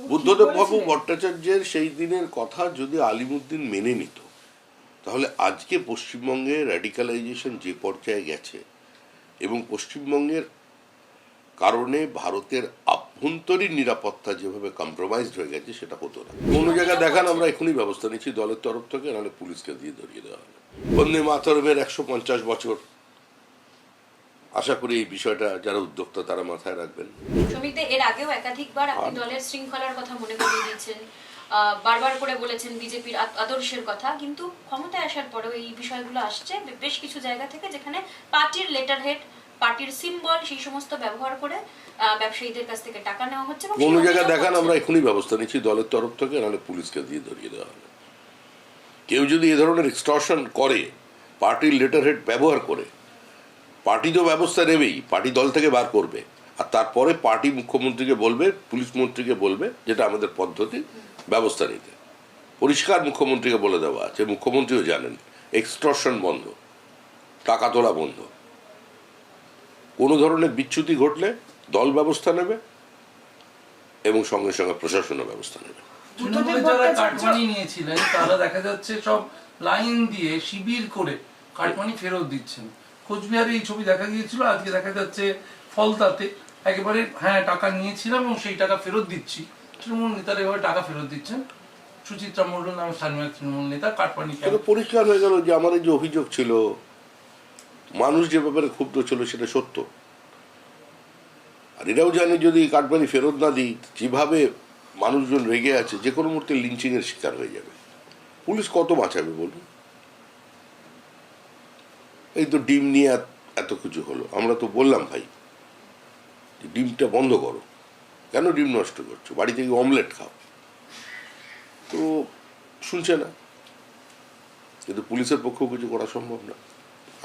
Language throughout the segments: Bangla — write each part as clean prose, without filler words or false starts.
বুদ্ধদেব বাবু ভট্টাচার্যের সেই দিনের কথা যদি আলিমুদ্দিন মেনে নিত, তাহলে আজকে পশ্চিমবঙ্গে র্যাডিক্যালাইজেশন যে পর্যায়ে গেছে এবং পশ্চিমবঙ্গের কারণে ভারতের আভ্যন্তরীণ নিরাপত্তা যেভাবে কম্প্রোমাইজড হয়ে গেছে সেটা হতো না। কোনো জায়গায় দেখান আমরা এখনই ব্যবস্থা নিচ্ছি দলের তরফ থেকে, নাহলে পুলিশকে দিয়ে ধরিয়ে দেওয়া হবে। বন্দে মাতরমের 150 বছর, আশা করি এই বিষয়টা যারা উদ্যোক্তা তারা মাথায় রাখবেন। সমিতি এর আগেও একাধিকবার আপনি দলের শৃঙ্খলার কথা মনে করিয়ে দিয়েছেন, বারবার করে বলেছেন বিজেপির আদর্শের কথা, কিন্তু ক্ষমতায় আসার পরেও এই বিষয়গুলো আসছে বেশ কিছু জায়গা থেকে, যেখানে পার্টির লেটার হেড, পার্টির সিম্বল সেই সমস্ত ব্যবহার করে ব্যবসায়ীদের কাছ থেকে টাকা নেওয়া হচ্ছে। কোনো জায়গায় দেখান আমরা এখনই ব্যবস্থা নিচ্ছি দলের তরফ থেকে, নাহলে পুলিশকে দিয়ে ধরিয়ে দেওয়া হবে। কেউ যদি এ ধরনের এক্সটর্শন করে, পার্টির লেটার হেড ব্যবহার করে, পার্টি তো ব্যবস্থা নেবেই, পার্টি দল থেকে বার করবে, আর তারপরে পার্টি মুখ্যমন্ত্রীকে বলবে, পুলিশ মন্ত্রীকে বলবে, যেটা আমাদের পদ্ধতি, ব্যবস্থা নিতে। পরিষ্কার মুখ্যমন্ত্রীকে বলে দেওয়া আছে, মুখ্যমন্ত্রীও জানেন এক্সটর্শন বন্ধ, টাকা তোলা বন্ধ। কোনো ধরনের বিচ্যুতি ঘটলে দল ব্যবস্থা নেবে এবং সঙ্গে সঙ্গে প্রশাসনও ব্যবস্থা নেবে। যারা কাটমানি নিয়েছিলেন তারা দেখা যাচ্ছে সব লাইন দিয়ে শিবির করে কাটমানি ফেরত দিচ্ছেন। কোচবিহারে এই ছবি দেখা গিয়েছিল, আজকে দেখা যাচ্ছে ফলতাতে একেবারে হ্যাঁ টাকা নিয়েছিলাম এবং সেই টাকা ফেরত দিচ্ছি। তৃণমূল নেতারা এভাবে টাকা ফেরত দিচ্ছেন। সুচিত্রা মণ্ডল নামে স্থানীয় তৃণমূল নেতা কাটমানি পরিষ্কার হয়ে গেল যে আমাদের যে অভিযোগ ছিল, মানুষ যে ব্যাপারে ক্ষুব্ধ ছিল সেটা সত্য। আর এরাও জানে যদি কাটমানি ফেরত না দিই, যেভাবে মানুষজন রেগে আছে, যে কোনো মুহূর্তে লিঞ্চিং এর শিকার হয়ে যাবে। পুলিশ কত বাঁচাবে বলুন? এই তো ডিম নিয়ে এত কিছু হলো, আমরা তো বললাম ভাই ডিমটা বন্ধ করো, কেন ডিম নষ্ট করছো, বাড়ি থেকে অমলেট খাও, তো শুনছে না। কিন্তু পুলিশের পক্ষেও কিছু করা সম্ভব না।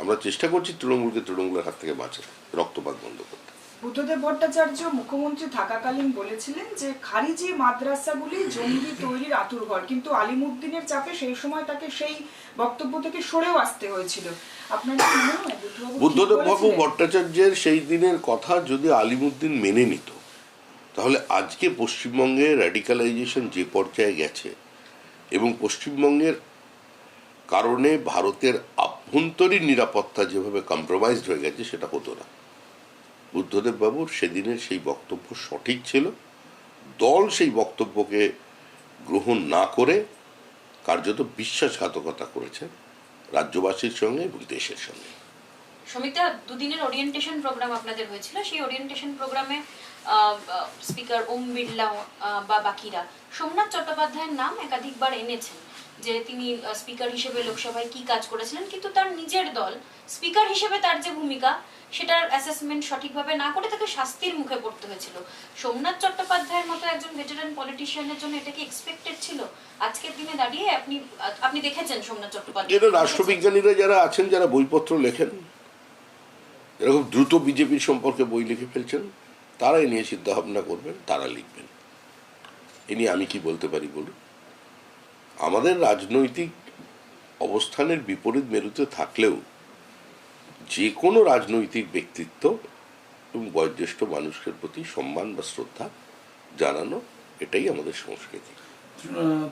আমরা চেষ্টা করছি তৃণমূলকে তৃণমূলের হাত থেকে বাঁচাতে, রক্তপাত বন্ধ করতে। বুদ্ধদেব ভট্টাচার্য মুখ্যমন্ত্রী থাকাকালীন বলেছিলেন যে খারিজি মাদ্রাসাগুলি জঙ্গি তৈরির আঁতুড়ঘর, কিন্তু আলিমুদ্দিনের চাপে সেই সময় তাকে সেই বক্তব্য থেকে সরেও আসতে হয়েছিল। আপনার কি মনে হয় বুদ্ধদেব বাবু ভট্টাচার্যের সেই দিনের কথা যদি আলিমুদ্দিন মেনে নিত, তাহলে আজকে পশ্চিমবঙ্গে র্যাডিক্যালাইজেশন যে পর্যায়ে গেছে এবং পশ্চিমবঙ্গের কারণে ভারতের আভ্যন্তরীণ নিরাপত্তা যেভাবে কম্প্রোমাইজড হয়ে গেছে সেটা হতো না। বুদ্ধদেব বাবুর সেদিনের সেই বক্তব্য সঠিক ছিল। দল সেই বক্তব্যকে গ্রহণ না করে কার্যত বিশ্বাসঘাতকতা করেছে রাজ্যবাসীর সঙ্গে এবং দেশের সঙ্গে। সমিতা, দুদিনের ওরিয়েন্টেশন প্রোগ্রাম আপনাদের হয়েছিল, সেই ওরিয়েন্টেশন প্রোগ্রামে স্পিকার ওম বিড়লা বা বাকিরা সোমনাথ চট্টোপাধ্যায়ের নাম একাধিকবার এনেছেন যে তিনি স্পিকার হিসেবে লোকসভায় কি কাজ করেছিলেন, কিন্তু তার নিজের দল স্পিকার হিসেবে তার যে ভূমিকা সেটার অ্যাসেসমেন্ট সঠিকভাবে না করে তাকে শাস্তির মুখে পড়তে হয়েছিল। সোমনাথ চট্টোপাধ্যায়ের মতো একজন ভেটারান পলিটিশিয়ানের জন্য এটা কি এক্সপেক্টেড ছিল? আজকের দিনে দাঁড়িয়ে আপনি দেখেছেন সোমনাথ চট্টোপাধ্যায়, এটা রাষ্ট্রবিজ্ঞানীরা যারা আছেন, যারা বইপত্র লেখেন, এরকম দ্রুত বিজেপির সম্পর্কে বই লিখে ফেলছেন, তারাই নিয়ে চিন্তা ভাবনা করবেন, তারা লিখবেন। এ নিয়ে আমি কি বলতে পারি বলুন? আমাদের রাজনৈতিক অবস্থানের বিপরীত মেরুতে থাকলেও যে কোনো রাজনৈতিক ব্যক্তিত্ব এবং বয়োজ্যেষ্ঠ মানুষের প্রতি সম্মান বা শ্রদ্ধা জানানো, এটাই আমাদের সংস্কৃতি।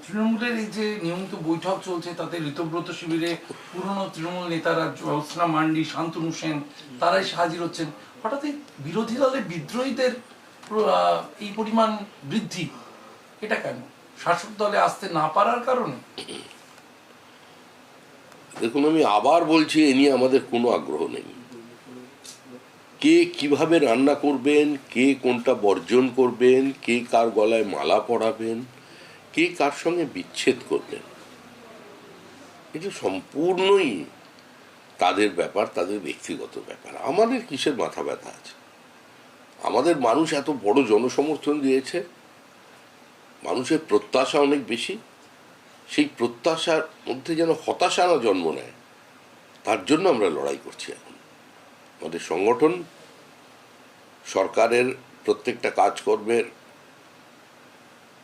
তৃণমূলের এই যে নিয়মিত বৈঠক চলছে, তাতে ঋতব্রত শিবিরে পুরনো তৃণমূল নেতারা জ্যোৎস্না মান্ডি, শান্তনু সেন তারাই হাজির হচ্ছেন। হঠাৎ বিরোধী দলের বিদ্রোহীদের এই পরিমাণ বৃদ্ধি, এটা কেন? শাসক দলে আসতে না পারার কারণে? দেখুন, আমি আবার বলছি, এ নিয়ে আমাদের কোনো আগ্রহ নেই। কে কিভাবে রান্না করবেন, কে কোনটা বর্জন করবেন, কে কার গলায় মালা পরাবেন, কে কার সঙ্গে বিচ্ছেদ করবেন, এটা সম্পূর্ণই তাদের ব্যাপার, তাদের ব্যক্তিগত ব্যাপার। আমাদের কিসের মাথা ব্যথা আছে? আমাদের মানুষ এত বড় জনসমর্থন দিয়েছে, মানুষের প্রত্যাশা অনেক বেশি। সেই প্রত্যাশার মধ্যে যেন হতাশা না জন্ম নেয়, তার জন্য আমরা লড়াই করছি। এখন আমাদের সংগঠন সরকারের প্রত্যেকটা কাজকর্মের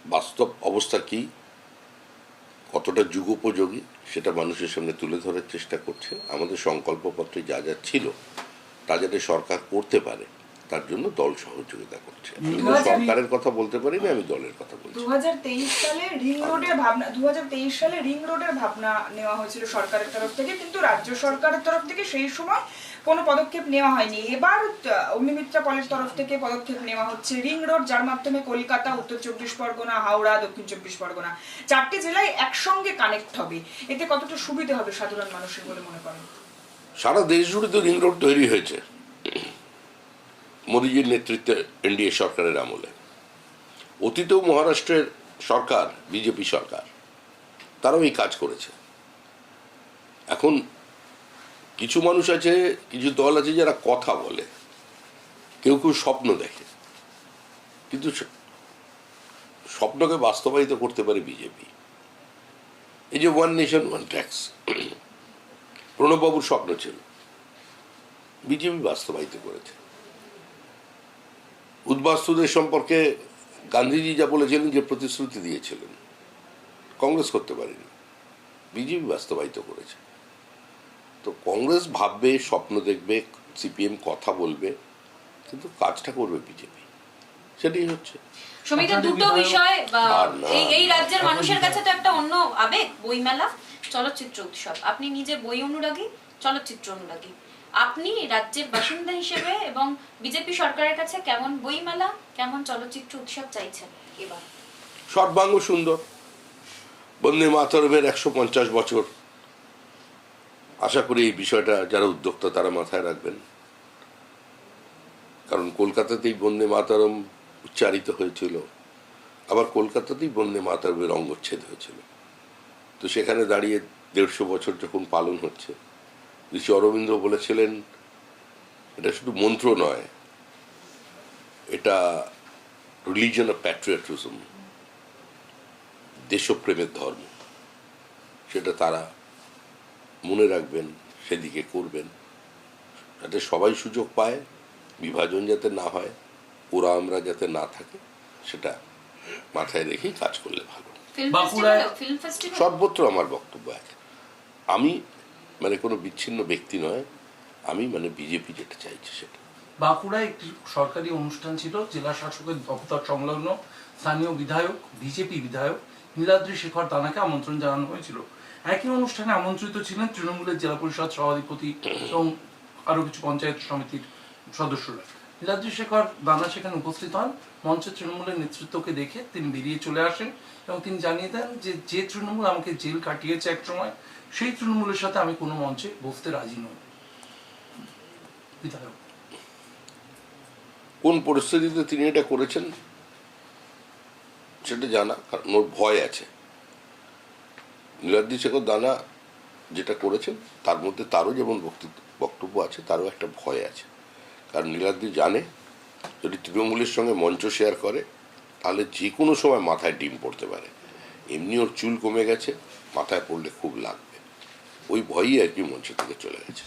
বাস্তব অবস্থা কি, কতটা যুগোপযোগী, সেটা মানুষের সামনে তুলে ধরার চেষ্টা করছে। আমাদের সংকল্পপত্রে যা যা ছিল তা যাতে সরকার করতে পারে তার জন্য দল সহযোগিতা করছে। আমি তো 2000 সরকারের কথা বলতে পারি না, আমি দলের কথা বলছি। 2023 সালে রিং রোডের ভাবনা 2023 সালে রিং রোডের ভাবনা নেওয়া হয়েছিল সরকারের তরফ থেকে, কিন্তু রাজ্য সরকারের তরফ থেকে সেই সময় কোনো পদক্ষেপ নেওয়া হয়নি। এবার অগ্নিমিত্রা পলের তরফ থেকে পদক্ষেপ নেওয়া হচ্ছে রিং রোড, যার মাধ্যমে কলকাতা, উত্তর 24 পরগনা, হাওড়া, দক্ষিণ 24 পরগনা 4টি জেলায় একসঙ্গে কানেক্ট হবে। এতে কতটা সুবিধা হবে সাধারণ মানুষের বলে মনে করেন? সারা দেশ জুড়ে তো রিং রোড তৈরি হয়েছে মোদীজির নেতৃত্বে এনডিএ সরকারের আমলে। অতীতেও মহারাষ্ট্রের সরকার, বিজেপি সরকার, তারাও এই কাজ করেছে। এখন কিছু মানুষ আছে, কিছু দল আছে যারা কথা বলে, কেউ কেউ স্বপ্ন দেখে, কিন্তু স্বপ্নকে বাস্তবায়িত করতে পারে বিজেপি। এই যে 1 নেশন 1 ট্যাক্স প্রণববাবুর স্বপ্ন ছিল, বিজেপি বাস্তবায়িত করেছে। উদ্বাস্তুদের সম্পর্কে গান্ধীজি যা বলেছিলেন, যে প্রতিশ্রুতি দিয়েছিলেন, কংগ্রেস করতে পারেনি, বিজেপি বাস্তবায়িত করেছে। তো কংগ্রেস ভাববে, স্বপ্ন দেখবে, সিপিএম কথা বলবে, কিন্তু কাজটা করবে বিজেপি, সেটাই হচ্ছে। সমিতা, দুটো বিষয় আর না। এই রাজ্যের মানুষের কাছে তো একটা অন্য আবেগ, বইমেলা, চলচ্চিত্র উৎসব। আপনি নিজে বই অনুরাগী, চলচ্চিত্র অনুরাগী। আপনি রাজ্যের বাসিন্দা হিসেবে এবং বিজেপি সরকারের কাছে কেমন বইমেলা, কেমন চলচ্চিত্র উৎসব চাইছেন এবার? সর্বাঙ্গ সুন্দর। বন্দে মাতরমের 150 বছর, আশা করি এই বিষয়টা যারা উদ্যোক্তা তারা মাথায় রাখবেন। কারণ কলকাতাতেই বন্দে মাতরম উচ্চারিত হয়েছিল, আবার কলকাতাতেই বন্দে মাতরমের অঙ্গচ্ছেদ হয়েছিল। তো সেখানে দাঁড়িয়ে 150 বছর যখন পালন হচ্ছে, ঋষি অরবিন্দ বলেছিলেন এটা শুধু মন্ত্র নয়, এটা রিলিজন অফ প্যাট্রিয়টিজম, দেশপ্রেমের ধর্ম। সেটা তারা মনে রাখবেন, সেদিকে করবেন, যাতে সবাই সুযোগ পায়, বিভাজন যাতে না হয়, ওরা আমরা যাতে না থাকে, সেটা মাথায় রেখেই কাজ করলে ভালো। ফিল্ম ফেস্টিভ্যাল সর্বত্র আমার বক্তব্য আছে। আমি মানে কোনো বিচ্ছিন্ন ব্যক্তি নয়, আমি মানে বিজেপি যেটা চাইছে সেটা। বাঁকুড়ায় একটি সরকারি অনুষ্ঠান ছিল, জেলা শাসকের দপ্তর সংলগ্ন স্থানীয় বিধায়ক, বিজেপি বিধায়ক নীলাদ্রি শেখর দানাকে আমন্ত্রণ জানানো হয়েছিল। একই অনুষ্ঠানে আমন্ত্রিত ছিলেন তৃণমূলের জেলা পরিষদ সভাধিপতি এবং আরো কিছু পঞ্চায়েত সমিতির সদস্যরা। নীলাদ্রি শেখর দানা সেখানে উপস্থিত হন। মঞ্চে তৃণমূলের নেতৃত্বকে দেখে তিনি বেরিয়ে চলে আসেন এবং তিনি জানিয়ে দেন যে তৃণমূল আমাকে জেল কাটিয়েছে এক সময়, সেই তৃণমূলের সাথে আমি কোনো মঞ্চে বসতে রাজি নই। বিধায়ক কোন পরিস্থিতিতে তিনি এটা করেছেন সেটা জানা, কারণ ওর ভয় আছে। নীলাদ্রি শেখর দানা যেটা করেছেন তার মধ্যে তারও যেমন বক্তব্য আছে, তারও একটা ভয় আছে। কারণ নীলাদ্রি জানে যদি তৃণমূলের সঙ্গে মঞ্চ শেয়ার করে তাহলে যে কোনো সময় মাথায় ডিম পড়তে পারে। এমনি ওর চুল কমে গেছে, মাথায় পড়লে খুব লাগবে, ওই ভয়ই আর কি মঞ্চ থেকে চলে গেছে।